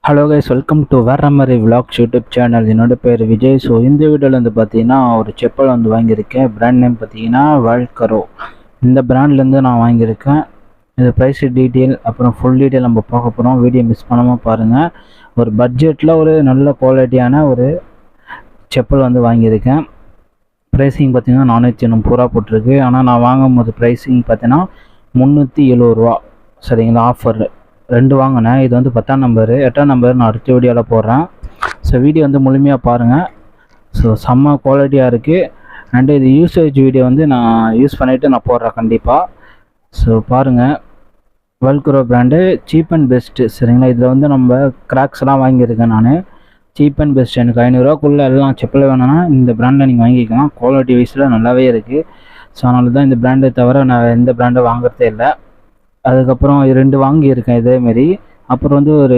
Hello guys, welcome to வேற மாதிரி vlogs YouTube channel. என்னோட பேர் விஜய். ஸோ இந்த வீடியோவில் வந்து பார்த்தீங்கன்னா ஒரு செப்பல் வந்து வாங்கியிருக்கேன். பிராண்ட் நேம் பார்த்தீங்கன்னா வால்கரோ. இந்த பிராண்ட்லேருந்து நான் வாங்கியிருக்கேன். இது ப்ரைஸ் டீட்டெயில் அப்புறம் ஃபுல் டீட்டெயில் நம்ம பார்க்க போகிறோம். வீடியோ மிஸ் பண்ணாமல் பாருங்கள். ஒரு பட்ஜெட்டில் ஒரு நல்ல குவாலிட்டியான ஒரு செப்பல் வந்து வாங்கியிருக்கேன். ப்ரைஸிங் பார்த்தீங்கன்னா 480 ரூபா போட்டிருக்கு. ஆனால் நான் வாங்கும் போது ப்ரைஸிங் பார்த்தீங்கன்னா 370 ரூபா. சரிங்களா, ஆஃபர் 2 வாங்கினேன். இது வந்து 10ஆம் நம்பரு. 8ஆம் நம்பர் நான் அடுத்த வீடியோவில் போடுறேன். ஸோ வீடியோ வந்து முழுமையாக பாருங்கள். ஸோ செம்ம குவாலிட்டியாக இருக்குது. அண்டு இது யூசேஜ் வீடியோ வந்து நான் யூஸ் பண்ணிவிட்டு நான் போடுறேன் கண்டிப்பாக. ஸோ பாருங்கள், Walkaroo brand cheap and best. சரிங்களா, இதில் வந்து நம்ம கிராக்ஸ்லாம் வாங்கியிருக்கேன் நான். Cheap and best. எனக்கு 500 ரூபாக்குள்ளே எல்லாம் செப்பல் வேணும்னா இந்த பிராண்டில் நீங்கள் வாங்கிக்கலாம். குவாலிட்டி வைஸில் நல்லாவே இருக்குது. ஸோ அதனால தான் இந்த பிராண்டை தவிர நான் எந்த பிராண்டை வாங்குறதே இல்லை. அதுக்கப்புறம் 2 வாங்கியிருக்கேன் இதேமாரி. அப்புறம் வந்து ஒரு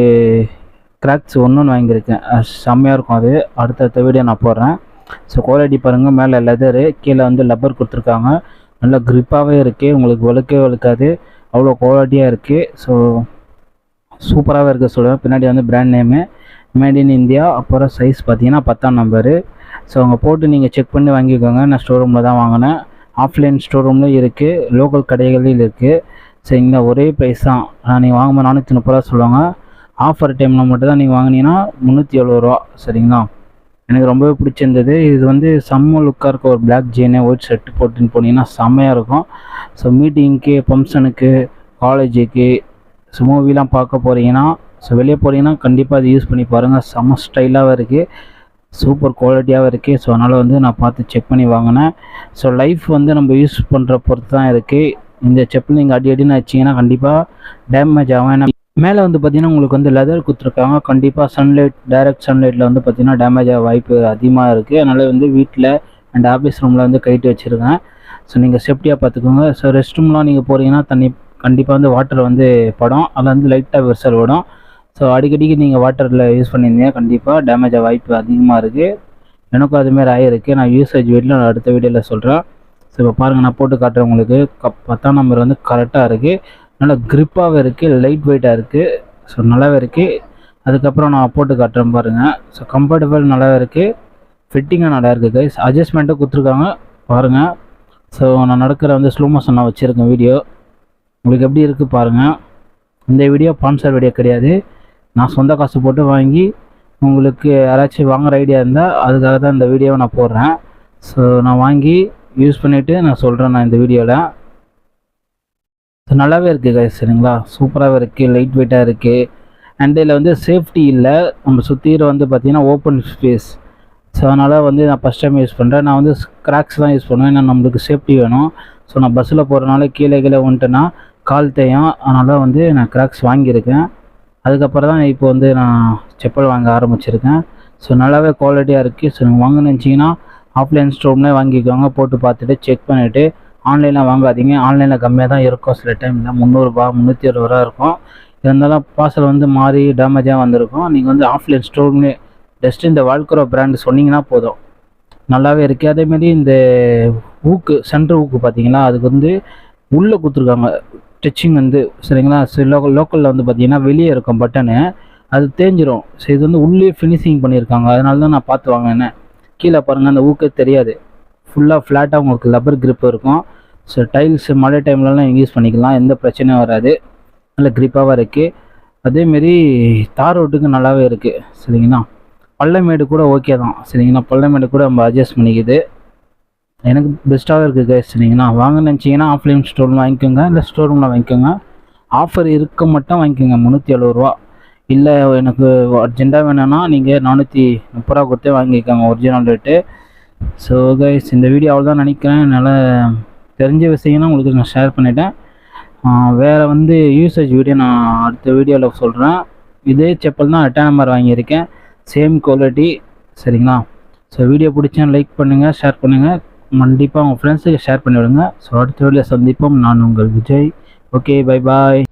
கிராக்ஸ் ஒன்று வாங்கியிருக்கேன். செம்மையாக இருக்கும். அது அடுத்தடுத்த வீடியோ நான் போடுறேன். ஸோ குவாலிட்டி பாருங்கள். மேலே லெதரு, கீழே வந்து லப்பர் கொடுத்துருக்காங்க. நல்லா க்ரிப்பாகவே இருக்குது. உங்களுக்கு வழுக்காது. அவ்வளோ குவாலிட்டியாக இருக்குது. ஸோ சூப்பராகவே இருக்குது சொல்லுவேன். பின்னாடி வந்து brand name made in India. அப்புறம் சைஸ் பார்த்தீங்கன்னா 10ஆம் நம்பரு. ஸோ அவங்க போட்டு நீங்கள் செக் பண்ணி வாங்கிக்கோங்க. நான் ஸ்டோர் ரூமில் தான் வாங்கினேன். ஆஃப்லைன் ஸ்டோர் ரூம்லேயும் இருக்குது, லோக்கல் கடைகளில் இருக்குது. சரிங்களா, ஒரே ப்ரைஸ் தான். நீங்கள் வாங்கும்போது 430 ரூபா சொல்லுவாங்க. ஆஃபர் டைமில் மட்டும் தான் நீங்கள் வாங்கினீங்கன்னா 370 ரூபா. சரிங்களா, எனக்கு ரொம்பவே பிடிச்சிருந்தது. இது வந்து செம்ம லுக்காக இருக்கும். ஒரு பிளாக் ஜீனு ஒயிட் ஷர்ட்டு போட்டுன்னு போனீங்கன்னா செம்மையாக இருக்கும். ஸோ மீட்டிங்க்கு, ஃபங்க்ஷனுக்கு, காலேஜுக்கு, ஸோ மூவிலாம் பார்க்க போகிறீங்கன்னா, ஸோ வெளியே போகிறீங்கன்னா கண்டிப்பாக அது யூஸ் பண்ணி பாருங்கள். செம்ம ஸ்டைலாகவும் இருக்குது, சூப்பர் குவாலிட்டியாகவும் இருக்குது. ஸோ அதனால் வந்து நான் பார்த்து செக் பண்ணி வாங்கினேன். ஸோ லைஃப் வந்து நம்ம யூஸ் பண்ணுற பொறுத்து தான் இருக்குது. இந்த செப்பல் நீங்கள் அடின்னு வச்சிங்கன்னா கண்டிப்பாக டேமேஜ் ஆகும். ஏன்னா மேலே வந்து பார்த்திங்கன்னா உங்களுக்கு வந்து லெதர் கொடுத்துருக்காங்க. கண்டிப்பாக சன்லைட், டைரக்ட் சன்லைட்டில் வந்து பார்த்திங்கன்னா டேமேஜ் ஆக வாய்ப்பு அதிகமாக இருக்குது. அதனால் வந்து வீட்டில் அண்ட் ஆஃபீஸ் ரூமில் வந்து கைட்டு வச்சுருக்கேன். ஸோ நீங்கள் சேஃப்டியாக பார்த்துக்கோங்க. ஸோ ரெஸ்ட் ரூம்லாம் நீங்கள் போகிறீங்கன்னா தண்ணி கண்டிப்பாக வந்து வாட்டர் வந்து படும். அதில் வந்து லைட்டாக விரிசல் விடும். ஸோ அடிக்கடிக்கு நீங்கள் வாட்டரில் யூஸ் பண்ணியிருந்தீங்க கண்டிப்பாக டேமேஜ் ஆக வாய்ப்பு அதிகமாக இருக்குது. எனக்கும் அதுமாரி ஆகிருக்கு. நான் யூசேஜ் வீடியோவில் நான் அடுத்த வீடியோவில் சொல்கிறேன். ஸோ இப்போ பாருங்கள், நான் போட்டு காட்டுறேன் உங்களுக்கு. 10ஆம் நம்பர் வந்து கரெக்டாக இருக்குது. நல்லா க்ரிப்பாகவே இருக்குது, லைட் வெயிட்டாக இருக்குது. ஸோ நல்லாவே இருக்குது. அதுக்கப்புறம் நான் போட்டு காட்டுறேன் பாருங்கள். ஸோ கம்ஃபர்டபுள் நல்லாவே இருக்குது, ஃபிட்டிங்காக நல்லா இருக்குது கைஸ். அட்ஜஸ்ட்மெண்ட்டும் கொடுத்துருக்காங்க பாருங்கள். ஸோ நான் நடக்கிற வந்து ஸ்லோ மோஷன் நான் வச்சுருக்கேன் வீடியோ. உங்களுக்கு எப்படி இருக்குது பாருங்கள். இந்த வீடியோ ஸ்பான்சர் வீடியோ கிடையாது. நான் சொந்த காசு போட்டு வாங்கி உங்களுக்கு யாராச்சும் வாங்குகிற ஐடியா இருந்தால் அதுக்காக தான் இந்த வீடியோவை நான் போடுறேன். ஸோ நான் வாங்கி யூஸ் பண்ணிவிட்டு நான் சொல்கிறேன் நான் இந்த வீடியோவில். நல்லாவே இருக்குது கைஸ். சரிங்களா, சூப்பராகவே இருக்குது, லைட் வெயிட்டாக இருக்குது. அண்ட் இதில் வந்து சேஃப்டி இல்லை. நம்ம சுற்றிற வந்து பார்த்திங்கன்னா ஓப்பன் ஸ்பேஸ். ஸோ அதனால் வந்து நான் ஃபஸ்ட் டைம் யூஸ் பண்ணுறேன். நான் வந்து கிராக்ஸ் தான் யூஸ் பண்ணுவேன். ஏன்னா நம்மளுக்கு சேஃப்டி வேணும். ஸோ நான் பஸ்ஸில் போகிறனால கீழே வந்துட்டேன்னா கால் தேயும். அதனால் வந்து நான் கிராக்ஸ் வாங்கியிருக்கேன். அதுக்கப்புறம் தான் இப்போ வந்து நான் செப்பல் வாங்க ஆரம்பிச்சிருக்கேன். ஸோ நல்லாவே குவாலிட்டியாக இருக்குது. ஸோ நீங்கள் வாங்கணும்னு நினச்சிங்கன்னா ஆஃப்லைன் ஸ்டோர்லேயே வாங்கிக்கோங்க. போட்டு பார்த்துட்டு செக் பண்ணிவிட்டு. ஆன்லைனில் வாங்காதீங்க. ஆன்லைனில் கம்மியாக தான் இருக்கும். சில டைமில் 300 ரூபா 320 ரூபா இருக்கும். இருந்தாலும் பார்சல் வந்து மாறி டேமேஜாக வந்திருக்கும். நீங்கள் வந்து ஆஃப்லைன் ஸ்டோர்லேயே ஜஸ்ட்டு இந்த வால்கரோ பிராண்டு சொன்னீங்கன்னா போதும், நல்லாவே இருக்குது. அதேமாரி இந்த ஊக்கு, சென்டர் ஊக்கு பார்த்தீங்களா, அதுக்கு வந்து உள்ளே கொடுத்துருக்காங்க ஸ்டிச்சிங் வந்து. சரிங்களா, லோக்கலில் வந்து பார்த்தீங்கன்னா வெளியே இருக்கும் பட்டனு, அது தேஞ்சிரும். ஸோ இது வந்து உள்ளே ஃபினிஷிங் பண்ணியிருக்காங்க. அதனால தான் நான் பார்த்து வாங்கினேன். கீழே பாருங்கள், அந்த ஊக்கே தெரியாது. ஃபுல்லாக ஃப்ளாட்டாக உங்களுக்கு லப்பர் கிரிப் இருக்கும். ஸோ டைல்ஸ் மழை டைம்லலாம் நீங்கள் யூஸ் பண்ணிக்கலாம், எந்த பிரச்சனையும் வராது. நல்ல கிரிப்பாகவும் இருக்குது. அதேமாரி தார் ரோட்டுக்கு நல்லாவே இருக்குது. சரிங்களா, பள்ளமேடு கூட ஓகே தான். சரிங்களா, பள்ளமேடு கூட நம்ம அட்ஜஸ்ட் பண்ணிக்குது. எனக்கு பெஸ்ட்டாகவே இருக்குது கைஸ். சரிங்களா, வாங்க நினச்சிங்கன்னா ஆஃப்லைன் ஸ்டோரில் வாங்கிக்கோங்க, இல்லை ஸ்டோர் ரூமில் வாங்கிக்கோங்க. ஆஃபர் இருக்க மட்டும் வாங்கிக்கோங்க. 370 ரூபா. இல்லை எனக்கு அர்ஜென்ட்டாக வேணும்னா நீங்கள் 430 ரூபா கொடுத்தே வாங்கிக்கோங்க, ஒரிஜினல் ரேட்டு. ஸோ கைஸ், இந்த வீடியோ அவ்வளோதான் நினைக்கிறேன். என்னால் தெரிஞ்ச விஷயம்னா உங்களுக்கு நான் ஷேர் பண்ணிட்டேன். வேறு வந்து யூசேஜ் வீடியோ நான் அடுத்த வீடியோவில் சொல்கிறேன். இதே செப்பல் தான் 8ஆம் நம்பர் வாங்கியிருக்கேன், சேம் குவாலிட்டி. சரிங்களா, ஸோ வீடியோ பிடிச்சா லைக் பண்ணுங்கள், ஷேர் பண்ணுங்கள், கண்டிப்பாக உங்கள் ஃப்ரெண்ட்ஸுக்கு ஷேர் பண்ணிவிடுங்க. ஸோ அடுத்த வீடியோ சந்திப்போம். நான் உங்கள் விஜய். Okay, bye bye.